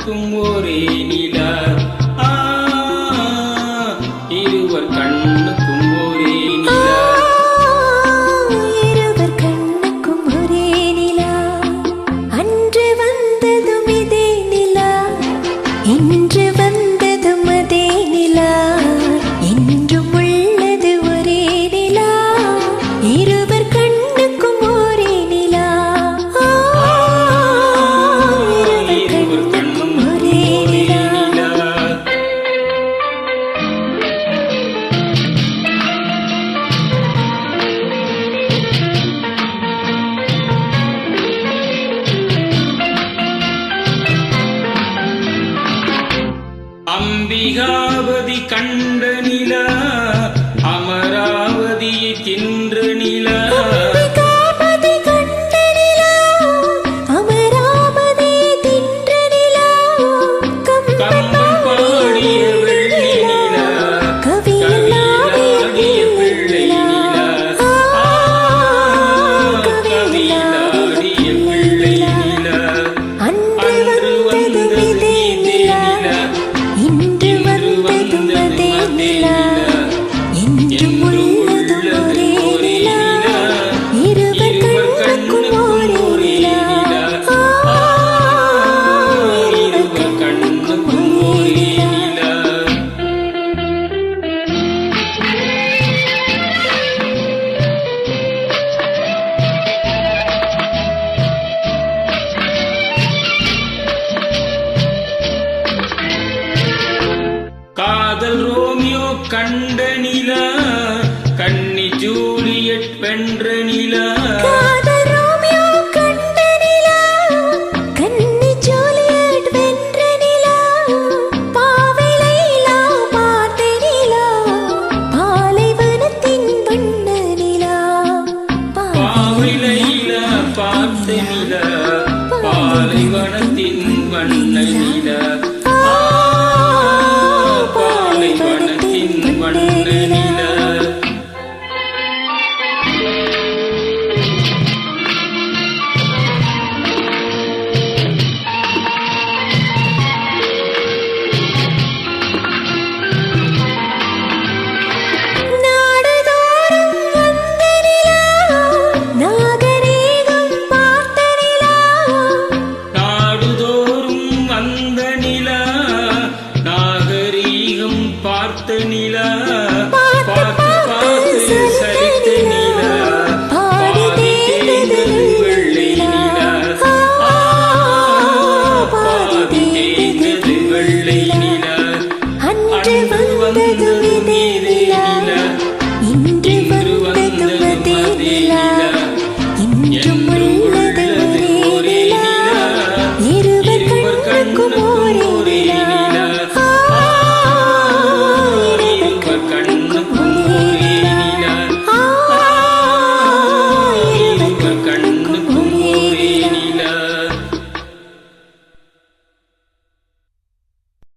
கண்ணுக்கும் ஒரே நிலா. இருவர் கண்ணுக்கும் ஒரே நிலா. இருவர் கண்ணுக்கும் ஒரே நிலா. அன்று வந்ததும் இதே நிலா, இன்று வந்ததும் அதே நிலா, என்றும் உள்ளது ஒரே நிலா. இருவர் கண்ணுக்கும் ஒரே நிலா. இருவர் கண்ணுக்கும் ஒரே நிலா. அம்பிகாவதி கண்ட நிலா, அமராவதியை தின்ற நிலா. அம்பிகாபதி கண்ட நிலா, அமராவதியை தின்ற நிலா. கம்பன் பாடிய வெள்ளி நிலா, கவியலாடிய வெள்ளை நிலா. கவியலாடிய வெள்ளை நிலா. அன்று வந்ததும் இதே நிலா, இன்று வந்ததும் அதே நிலா, என்றும் உள்ளதும் ஒரே நிலா. இருவர் கண்ணுக்கும் ஒரே நிலா. இருவர் கண்ணுக்கும் ஒரே நிலா. காதல் ரோமியோ கண்ட நிலா, கன்னி ஜூலியட் வென்ற நிலா. காதல் ரோமியோ கண்ட நிலா, கன்னி ஜூலியட் வென்ற நிலா. பாவை லைலா பார்த்த நிலா, பாலைவனத்தின் வண்ண நிலா. பாவை லைலா பார்த்த நிலா, பாலைவனத்தின் வண்ண நிலா. பாலைவனத்தின் வண்ண நிலா. நாடுதோறும் வந்த நிலா, நாகரீகம் பார்த்த நிலா. நாடுதோறும் வந்த நிலா, நாகரீகம் பார்த்த நிலா. பார்த்து பார்த்து சரித்த நிலா, பாதி தேய்ந்தது வெள்ளை நிலா. பாதி தேய்ந்தது வெள்ளை நிலா. அன்று வந்ததும் இதே நிலா, இன்று வந்ததும் அதே நிலா, என்றும் உள்ளது ஒரே நிலா. இருவர் கண்ணுக்கும்